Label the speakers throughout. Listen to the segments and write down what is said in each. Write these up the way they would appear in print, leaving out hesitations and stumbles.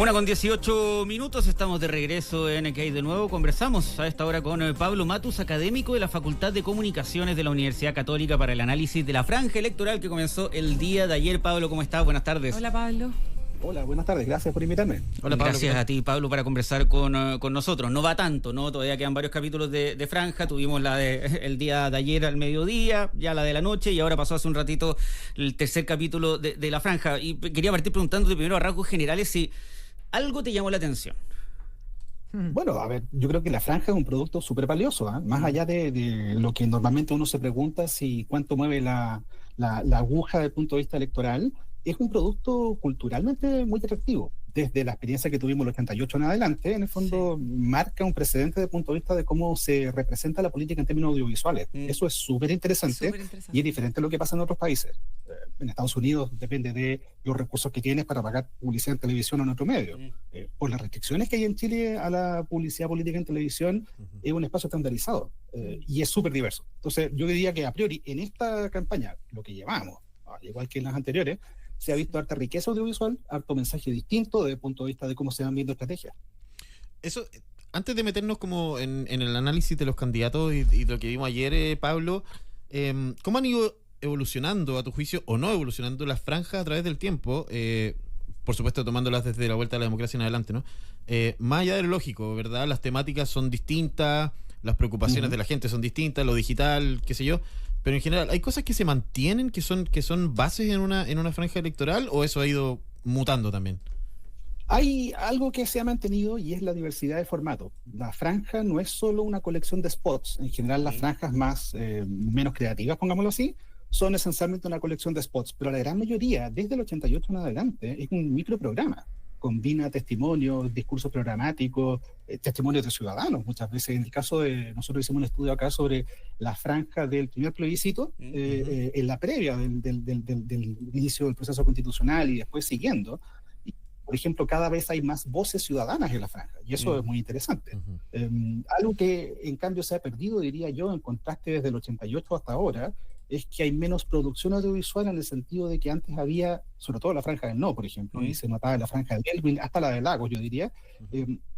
Speaker 1: 1:18, estamos de regreso en ¿Qué hay de nuevo? Conversamos a esta hora con Pablo Matus, académico de la Facultad de Comunicaciones de la Universidad Católica, para el análisis de la franja electoral que comenzó el día de ayer. Pablo, ¿cómo estás? Buenas tardes.
Speaker 2: Hola, Pablo.
Speaker 3: Hola, buenas tardes, gracias por invitarme.
Speaker 1: Hola, Pablo. Gracias a ti, Pablo, para conversar con nosotros. No va tanto, ¿no? Todavía quedan varios capítulos de franja. Tuvimos la el día de ayer al mediodía, ya la de la noche, y ahora pasó hace un ratito el tercer capítulo de la franja. Y quería partir preguntándote primero a rasgos generales si algo te llamó la atención.
Speaker 3: Bueno, a ver, yo creo que la franja es un producto súper valioso, ¿eh? Más allá de lo que normalmente uno se pregunta, si cuánto mueve la aguja desde el punto de vista electoral, es un producto culturalmente muy atractivo. Desde la experiencia que tuvimos en el 88 en adelante, en el fondo marca un precedente desde el punto de vista de cómo se representa la política en términos audiovisuales. Eso es súper interesante y es diferente a lo que pasa en otros países. En Estados Unidos depende de los recursos que tienes para pagar publicidad en televisión o en otro medio. Por las restricciones que hay en Chile a la publicidad política en televisión, es un espacio estandarizado y es súper diverso. Entonces, yo diría que a priori en esta campaña, lo que llevamos, al igual que en las anteriores, se ha visto harta riqueza audiovisual, harto mensaje distinto desde el punto de vista de cómo se van viendo estrategias.
Speaker 4: Eso, antes de meternos como en el análisis de los candidatos y lo que vimos ayer, Pablo, ¿cómo han ido evolucionando, a tu juicio, o no evolucionando las franjas a través del tiempo? Por supuesto, tomándolas desde la vuelta a la democracia en adelante, ¿no? Más allá de lo lógico, ¿verdad? Las temáticas son distintas, las preocupaciones de la gente son distintas, lo digital, qué sé yo. Pero en general, ¿hay cosas que se mantienen, que son bases en una franja electoral, o eso ha ido mutando también?
Speaker 3: Hay algo que se ha mantenido y es la diversidad de formato. La franja no es solo una colección de spots. En general, las franjas menos creativas, pongámoslo así, son esencialmente una colección de spots, pero la gran mayoría, desde el 88 en adelante, es un microprograma. Combina testimonios, discursos programáticos, testimonios de ciudadanos. Muchas veces, en el caso de, nosotros hicimos un estudio acá sobre la franja del primer plebiscito, en la previa del inicio del proceso constitucional y después siguiendo. Y, por ejemplo, cada vez hay más voces ciudadanas en la franja, y eso es muy interesante. Algo que, en cambio, se ha perdido, diría yo, en contraste desde el 88 hasta ahora, es que hay menos producción audiovisual, en el sentido de que antes había, sobre todo la franja del No, por ejemplo, y se notaba en la franja de Elwin, hasta la de Lagos, yo diría,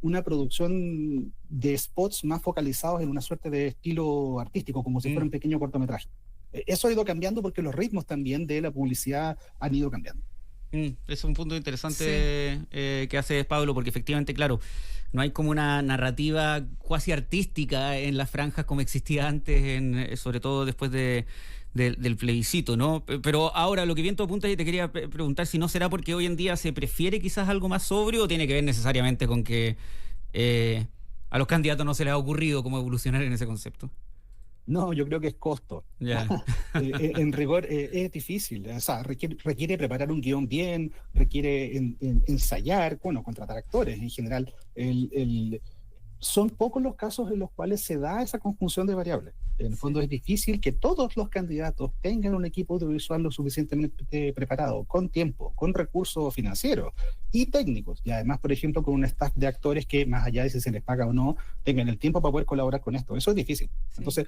Speaker 3: una producción de spots más focalizados en una suerte de estilo artístico, como si fuera un pequeño cortometraje. Eso ha ido cambiando porque los ritmos también de la publicidad han ido cambiando.
Speaker 1: Es un punto interesante que hace Pablo, porque efectivamente, claro, no hay como una narrativa cuasi artística en las franjas como existía antes, sobre todo después del plebiscito, ¿no? Pero ahora, lo que bien tú apuntas, y te quería preguntar si no será porque hoy en día se prefiere quizás algo más sobrio, o tiene que ver necesariamente con que a los candidatos no se les ha ocurrido cómo evolucionar en ese concepto.
Speaker 3: No, yo creo que es costo. En rigor es difícil, o sea, requiere preparar un guión bien, requiere ensayar, bueno, contratar actores en general. Son pocos los casos en los cuales se da esa conjunción de variables. En el fondo es difícil que todos los candidatos tengan un equipo audiovisual lo suficientemente preparado, con tiempo, con recursos financieros y técnicos, y además, por ejemplo, con un staff de actores que, más allá de si se les paga o no, tengan el tiempo para poder colaborar con esto. Eso es difícil. Entonces,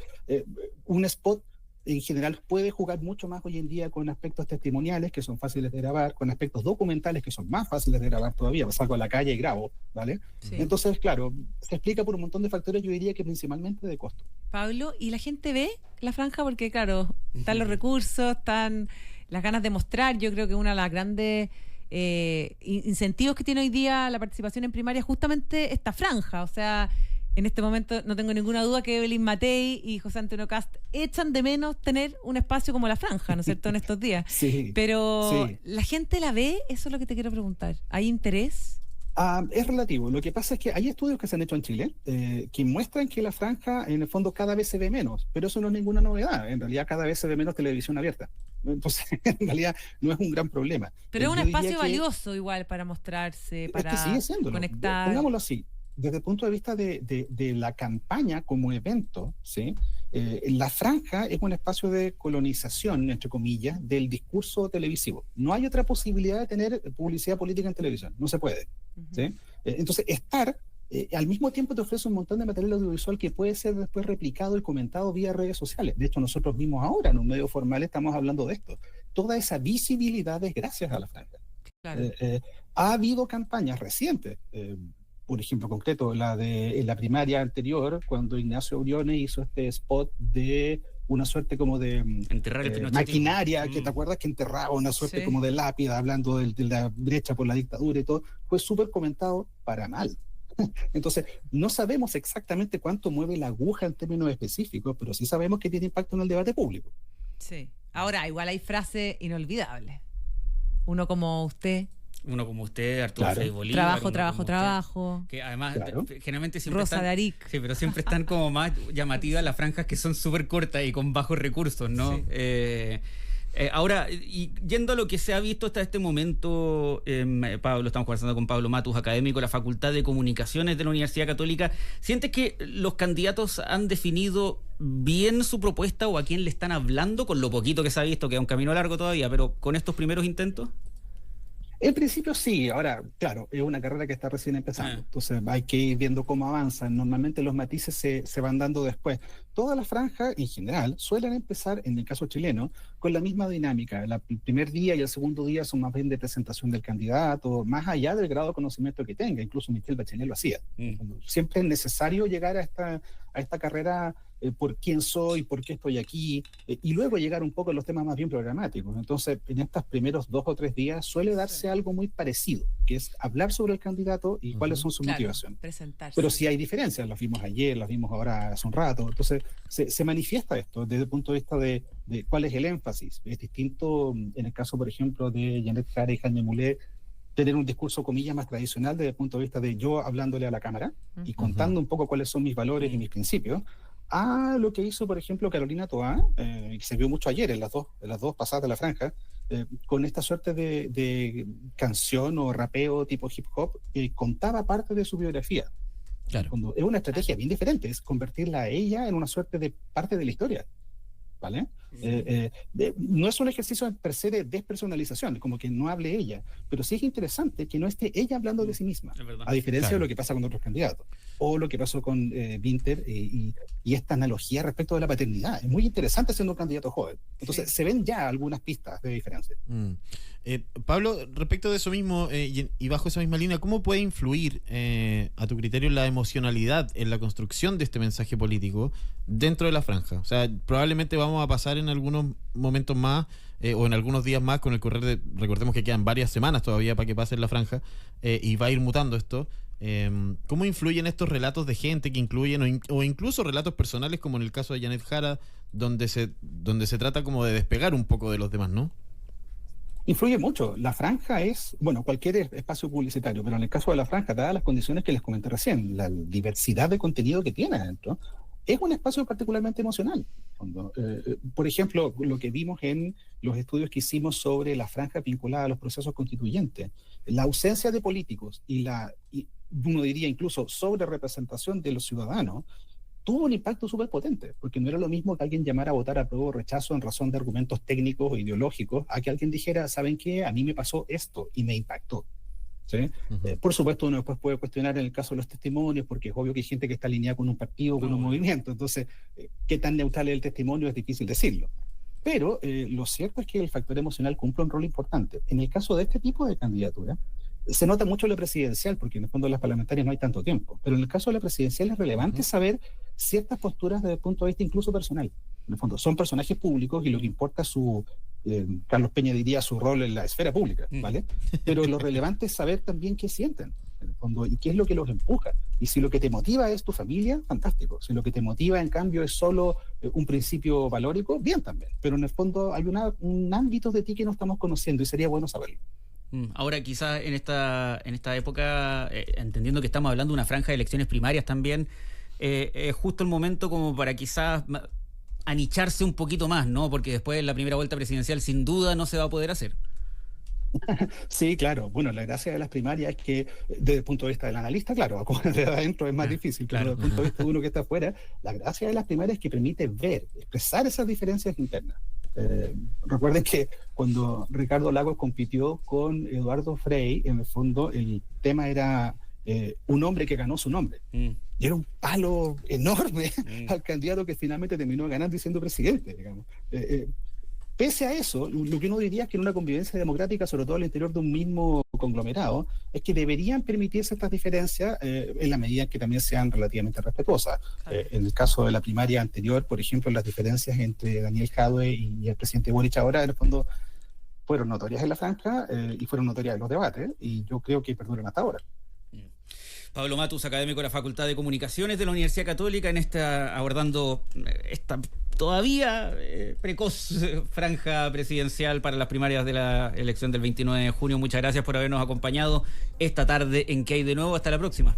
Speaker 3: un spot en general puede jugar mucho más hoy en día con aspectos testimoniales, que son fáciles de grabar, con aspectos documentales, que son más fáciles de grabar todavía. Salgo a la calle y grabo, ¿vale? Entonces, claro, se explica por un montón de factores, yo diría que principalmente de costo.
Speaker 2: Pablo, ¿y la gente ve la franja? Porque, claro, están los recursos, están las ganas de mostrar. Yo creo que una de las grandes incentivos que tiene hoy día la participación en primaria es justamente esta franja. O sea, en este momento no tengo ninguna duda que Evelyn Matei y José Antonio Kast echan de menos tener un espacio como la franja, ¿no es cierto?, en estos días. Pero ¿la gente la ve? Eso es lo que te quiero preguntar. ¿Hay interés?
Speaker 3: Es relativo. Lo que pasa es que hay estudios que se han hecho en Chile que muestran que la franja, en el fondo, cada vez se ve menos, pero eso no es ninguna novedad. En realidad, cada vez se ve menos televisión abierta. Entonces, en realidad, no es un gran problema.
Speaker 2: Pero es un espacio valioso igual para mostrarse, para conectar.
Speaker 3: Pongámoslo así. Desde el punto de vista de la campaña como evento, ¿sí? La franja es un espacio de colonización, entre comillas, del discurso televisivo. No hay otra posibilidad de tener publicidad política en televisión, no se puede. ¿Sí? Entonces, al mismo tiempo te ofrece un montón de material audiovisual que puede ser después replicado y comentado vía redes sociales. De hecho, nosotros mismos ahora, en un medio formal, estamos hablando de esto. Toda esa visibilidad es gracias a la franja.
Speaker 2: Claro.
Speaker 3: Ha habido campañas recientes, por ejemplo, concreto, en la primaria anterior, cuando Ignacio Briones hizo este spot de una suerte como de
Speaker 1: Enterrar el
Speaker 3: maquinaria, que te acuerdas que enterraba una suerte como de lápida, hablando de la brecha por la dictadura y todo, fue súper comentado para mal. Entonces, no sabemos exactamente cuánto mueve la aguja en términos específicos, pero sí sabemos que tiene impacto en el debate público.
Speaker 2: Sí. Ahora, igual hay frases inolvidables. Uno como usted,
Speaker 1: Arturo Frei Bolívar.
Speaker 2: Trabajo.
Speaker 1: Que además, generalmente siempre
Speaker 2: Rosa de Aric.
Speaker 1: Sí, pero siempre están como más llamativas las franjas que son súper cortas y con bajos recursos, ¿no?
Speaker 2: Sí.
Speaker 1: Ahora, y yendo a lo que se ha visto hasta este momento, Pablo, estamos conversando con Pablo Matus, académico de la Facultad de Comunicaciones de la Universidad Católica. ¿Sientes que los candidatos han definido bien su propuesta o a quién le están hablando, con lo poquito que se ha visto, que es un camino largo todavía, pero con estos primeros intentos?
Speaker 3: En principio sí, ahora, claro, es una carrera que está recién empezando, entonces hay que ir viendo cómo avanzan. Normalmente los matices se van dando después. Todas las franjas, en general, suelen empezar, en el caso chileno, con la misma dinámica. El primer día y el segundo día son más bien de presentación del candidato, más allá del grado de conocimiento que tenga. Incluso Michelle Bachelet lo hacía. Siempre es necesario llegar a esta carrera por quién soy, por qué estoy aquí, y luego llegar un poco a los temas más bien programáticos. Entonces, en estos primeros 2 o 3 días suele darse algo muy parecido, que es hablar sobre el candidato y cuáles son sus motivaciones.
Speaker 2: Presentarse.
Speaker 3: Pero sí hay diferencias, las vimos ayer, las vimos ahora hace un rato. Entonces, se manifiesta esto desde el punto de vista de cuál es el énfasis. Es distinto en el caso, por ejemplo, de Janet Jara y Jaime Mulet, tener un discurso, comillas, más tradicional desde el punto de vista de yo hablándole a la cámara y contando un poco cuáles son mis valores y mis principios, a lo que hizo, por ejemplo, Carolina Toá, que se vio mucho ayer en las dos pasadas de la franja, con esta suerte de canción o rapeo tipo hip hop que contaba parte de su biografía.
Speaker 4: Claro.
Speaker 3: Es una estrategia bien diferente, es convertirla a ella en una suerte de parte de la historia. ¿Vale? No es un ejercicio per se de despersonalización, como que no hable ella, pero sí es interesante que no esté ella hablando de sí misma, a diferencia de lo que pasa con otros candidatos, o lo que pasó con Winter y esta analogía respecto de la paternidad. Es muy interesante siendo un candidato joven. Entonces, se ven ya algunas pistas de diferencia.
Speaker 4: Pablo, respecto de eso mismo, y bajo esa misma línea, ¿cómo puede influir, a tu criterio, la emocionalidad en la construcción de este mensaje político dentro de la franja? O sea, probablemente vamos a pasar en algunos momentos más o en algunos días más con el correr recordemos que quedan varias semanas todavía para que pase en la franja, y va a ir mutando esto. ¿Cómo influyen estos relatos de gente que incluyen o incluso relatos personales, como en el caso de Janet Jara, donde se trata como de despegar un poco de los demás, ¿no?
Speaker 3: Influye mucho. La franja es, cualquier espacio publicitario, pero en el caso de la franja, dadas las condiciones que les comenté recién, la diversidad de contenido que tiene adentro, es un espacio particularmente emocional. Por ejemplo, lo que vimos en los estudios que hicimos sobre la franja vinculada a los procesos constituyentes, la ausencia de políticos y uno diría incluso sobre representación de los ciudadanos, tuvo un impacto súper potente, porque no era lo mismo que alguien llamara a votar apruebo o rechazo en razón de argumentos técnicos o ideológicos, a que alguien dijera, ¿saben qué? A mí me pasó esto y me impactó. ¿Sí? Por supuesto, uno después puede cuestionar en el caso de los testimonios, porque es obvio que hay gente que está alineada con un partido o con un movimiento, entonces, qué tan neutral es el testimonio es difícil decirlo. Pero lo cierto es que el factor emocional cumple un rol importante. En el caso de este tipo de candidatura, se nota mucho lo presidencial, porque en el fondo de las parlamentarias no hay tanto tiempo, pero en el caso de la presidencial es relevante saber ciertas posturas desde el punto de vista incluso personal. En el fondo son personajes públicos y lo que importa es Carlos Peña diría su rol en la esfera pública, ¿vale? Pero lo relevante es saber también qué sienten, en el fondo, y qué es lo que los empuja. Y si lo que te motiva es tu familia, fantástico. Si lo que te motiva, en cambio, es solo un principio valórico, bien también. Pero en el fondo hay un ámbito de ti que no estamos conociendo y sería bueno saberlo.
Speaker 1: Ahora, quizás en esta época, entendiendo que estamos hablando de una franja de elecciones primarias también, es justo el momento como para quizás anicharse un poquito más, ¿no? Porque después de la primera vuelta presidencial sin duda no se va a poder hacer.
Speaker 3: Sí, claro. Bueno, la gracia de las primarias es que desde el punto de vista del analista, claro, desde adentro es más difícil, pero desde el punto de vista de uno que está afuera, la gracia de las primarias es que permite expresar esas diferencias internas. Recuerden que cuando Ricardo Lagos compitió con Eduardo Frei, en el fondo el tema era un hombre que ganó su nombre. Y era un palo enorme al candidato que finalmente terminó ganando y siendo presidente, digamos. Pese a eso, lo que uno diría es que en una convivencia democrática, sobre todo al interior de un mismo conglomerado, es que deberían permitirse estas diferencias en la medida en que también sean relativamente respetuosas. En el caso de la primaria anterior, por ejemplo, las diferencias entre Daniel Jadwe y el presidente Boric ahora, en el fondo, fueron notorias en la franja y fueron notorias en los debates, y yo creo que perduran hasta ahora.
Speaker 1: Pablo Matus, académico de la Facultad de Comunicaciones de la Universidad Católica, abordando esta todavía precoz franja presidencial para las primarias de la elección del 29 de junio. Muchas gracias por habernos acompañado esta tarde en ¿Qué hay de nuevo? Hasta la próxima.